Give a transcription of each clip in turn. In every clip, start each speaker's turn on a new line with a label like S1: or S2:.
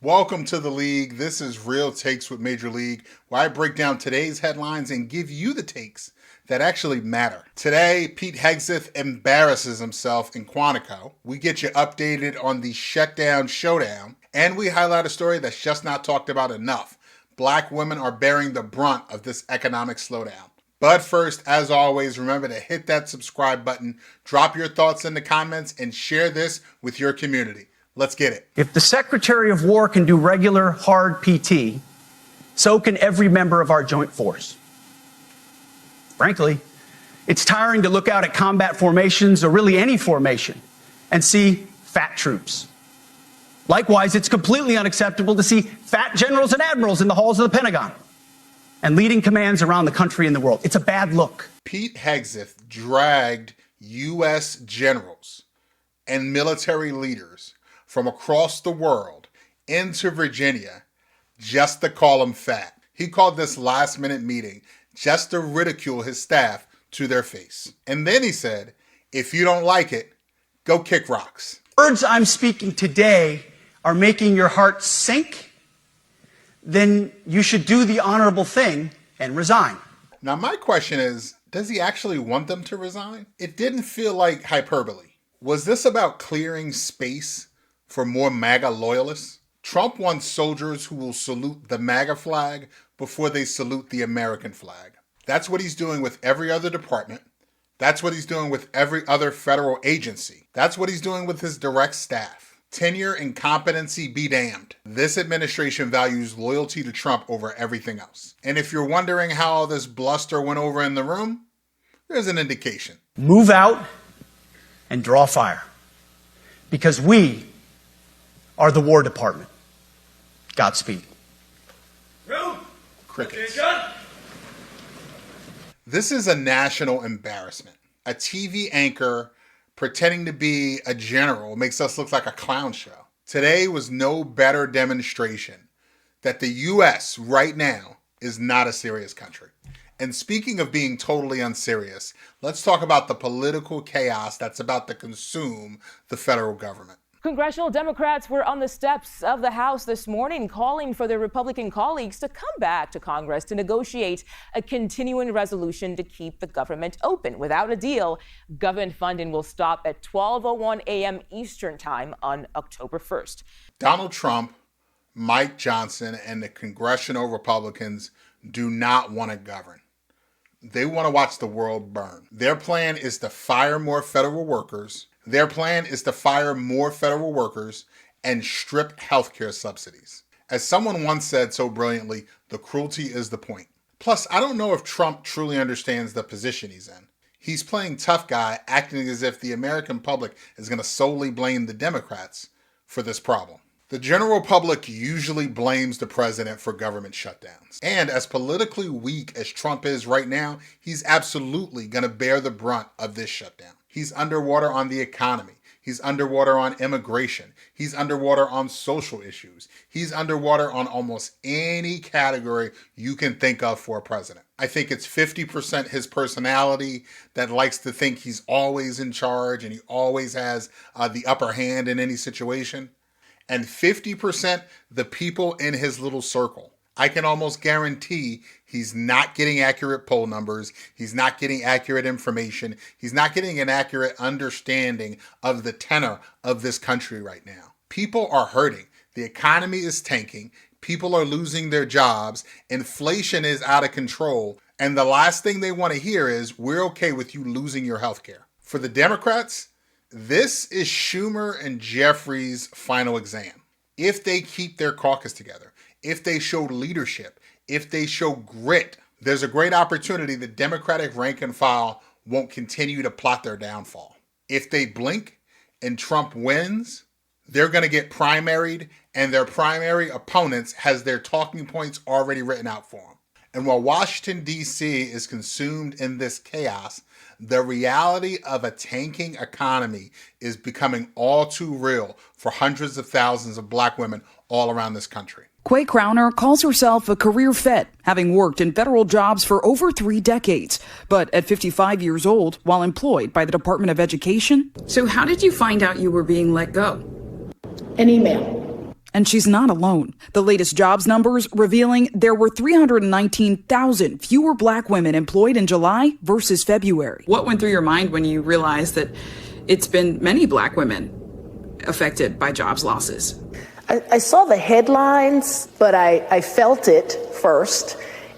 S1: Welcome to the League. This is Real Takes with Major League, where I break down today's headlines and give you the takes that actually matter. Today, Pete Hegseth embarrasses himself in Quantico. We get you updated on the Shutdown, Showdown, and we highlight a story that's just not talked about enough. Black women are bearing the brunt of this economic slowdown. But first, as always, remember to hit that subscribe button, drop your thoughts in the comments, and share this with your community. Let's get it.
S2: If the Secretary of War can do regular, hard PT, so can every member of our joint force. Frankly, it's tiring to look out at combat formations, or really any formation, and see fat troops. Likewise, it's completely unacceptable to see fat generals and admirals in the halls of the Pentagon and leading commands around the country and the world. It's a bad look.
S1: Pete Hegseth dragged U.S. generals and military leaders from across the world into Virginia just to call him fat. He called this last-minute meeting just to ridicule his staff to their face. And then he said, if you don't like it, go kick rocks.
S2: Words I'm speaking today are making your heart sink, then you should do the honorable thing and resign.
S1: Now, my question is, does he actually want them to resign? It didn't feel like hyperbole. Was this about clearing space for more MAGA loyalists? Trump wants soldiers who will salute the MAGA flag before they salute the American flag. That's what he's doing with every other department. That's what he's doing with every other federal agency. That's what he's doing with his direct staff. Tenure and competency be damned. This administration values loyalty to Trump over everything else. And if you're wondering how all this bluster went over in the room, there's an indication.
S2: Move out and draw fire, because we are the War Department. Godspeed.
S1: Crickets. This is a national embarrassment. A TV anchor pretending to be a general makes us look like a clown show. Today was no better demonstration that the U.S. right now is not a serious country. And speaking of being totally unserious, let's talk about the political chaos that's about to consume the federal government.
S3: Congressional Democrats were on the steps of the House this morning calling for their Republican colleagues to come back to Congress to negotiate a continuing resolution to keep the government open. Without a deal, government funding will stop at 12:01 a.m. Eastern Time on October 1st.
S1: Donald Trump, Mike Johnson, and the congressional Republicans do not want to govern. They want to watch the world burn. Their plan is to fire more federal workers. Their plan is to fire more federal workers and strip healthcare subsidies. As someone once said so brilliantly, the cruelty is the point. Plus, I don't know if Trump truly understands the position he's in. He's playing tough guy, acting as if the American public is going to solely blame the Democrats for this problem. The general public usually blames the president for government shutdowns. And as politically weak as Trump is right now, he's absolutely going to bear the brunt of this shutdown. He's underwater on the economy. He's underwater on immigration. He's underwater on social issues. He's underwater on almost any category you can think of for a president. I think it's 50% his personality that likes to think he's always in charge and he always has the upper hand in any situation. And 50% the people in his little circle. I can almost guarantee he's not getting accurate poll numbers. He's not getting accurate information. He's not getting an accurate understanding of the tenor of this country right now. People are hurting. The economy is tanking. People are losing their jobs. Inflation is out of control. And the last thing they want to hear is, we're okay with you losing your health care. For the Democrats, this is Schumer and Jeffries' final exam. If they keep their caucus together, if they show leadership, if they show grit, there's a great opportunity the Democratic rank and file won't continue to plot their downfall. If they blink and Trump wins, they're going to get primaried, and their primary opponents has their talking points already written out for them. And while Washington, D.C. is consumed in this chaos, the reality of a tanking economy is becoming all too real for hundreds of thousands of black women all around this country.
S4: Quay Crowner calls herself a career vet, having worked in federal jobs for over 3 decades. But at 55 years old, while employed by the Department of Education.
S5: So how did you find out you were being let go?
S6: An email.
S4: And she's not alone. The latest jobs numbers revealing there were 319,000 fewer black women employed in July versus February. What went through your mind when you realized that it's been many black women affected by jobs losses?
S5: I saw the headlines, but I felt it first,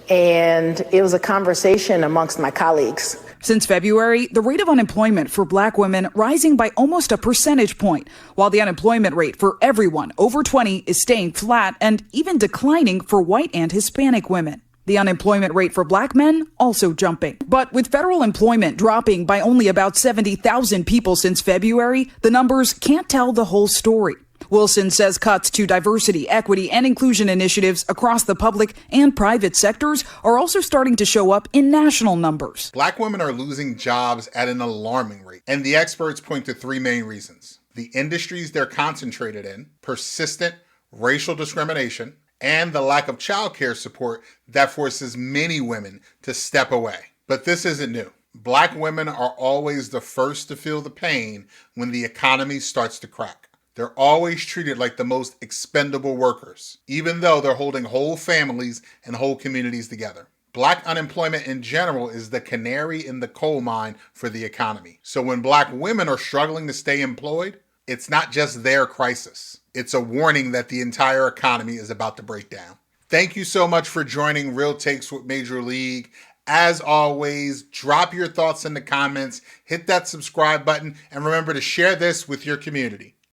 S5: and it was a conversation amongst my colleagues.
S4: Since February, the rate of unemployment for black women rising by almost a percentage point, while the unemployment rate for everyone over 20 is staying flat and even declining for white and Hispanic women. The unemployment rate for black men also jumping. But with federal employment dropping by only about 70,000 people since February, the numbers can't tell the whole story. Wilson says cuts to diversity, equity, and inclusion initiatives across the public and private sectors are also starting to show up in national numbers.
S1: Black women are losing jobs at an alarming rate, and the experts point to three main reasons: the industries they're concentrated in, persistent racial discrimination, and the lack of childcare support that forces many women to step away. But this isn't new. Black women are always the first to feel the pain when the economy starts to crack. They're always treated like the most expendable workers, even though they're holding whole families and whole communities together. Black unemployment in general is the canary in the coal mine for the economy. So when black women are struggling to stay employed, it's not just their crisis. It's a warning that the entire economy is about to break down. Thank you so much for joining Real Takes with Major League. As always, drop your thoughts in the comments, hit that subscribe button, and remember to share this with your community.